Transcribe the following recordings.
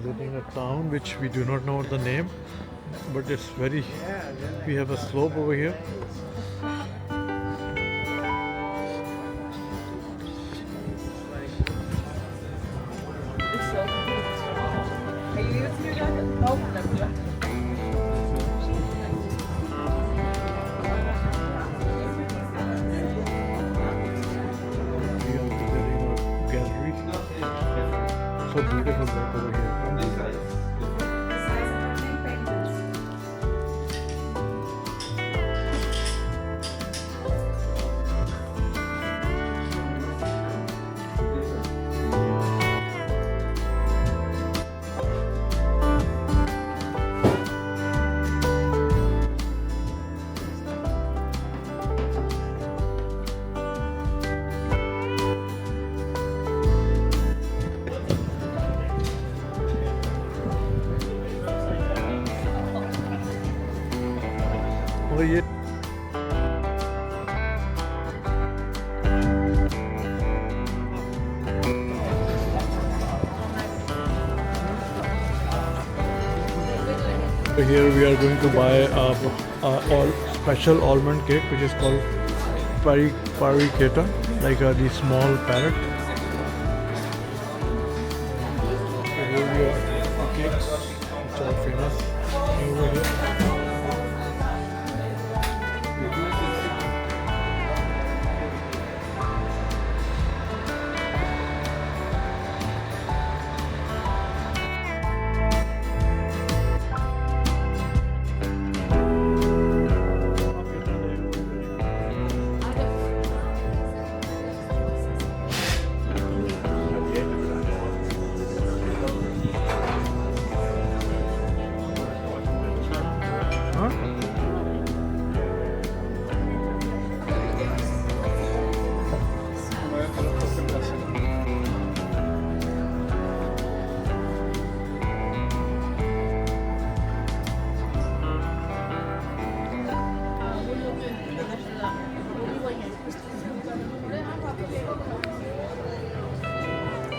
Visiting a town which we do not know the name, but it's very. We have a slope over here. We are visiting a gallery. So beautiful work over here. Oh yeah. So here we are going to buy a special almond cake which is called pariketa, like the small parrot. So here we are, the cakes which are famous over here.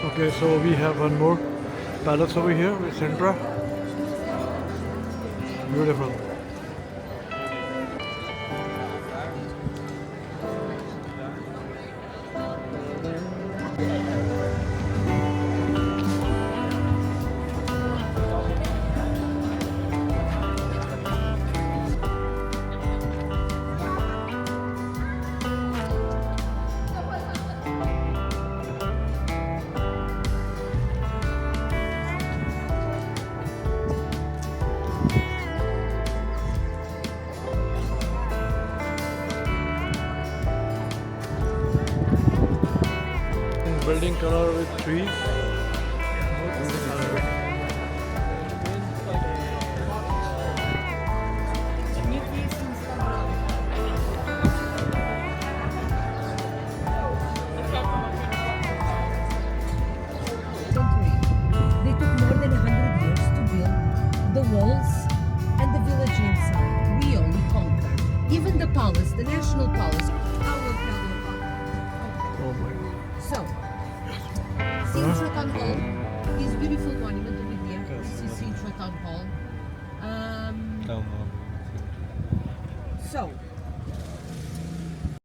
Okay, so we have one more palace over here with Sintra. Beautiful. Building color with trees. They took more than 100 years to build the walls and the village inside. We only conquered. Even the palace, the national palace. I will tell you about it. Oh my God. So, Sintra Town Hall is beautiful monument over here. This is Sintra Town Hall. So,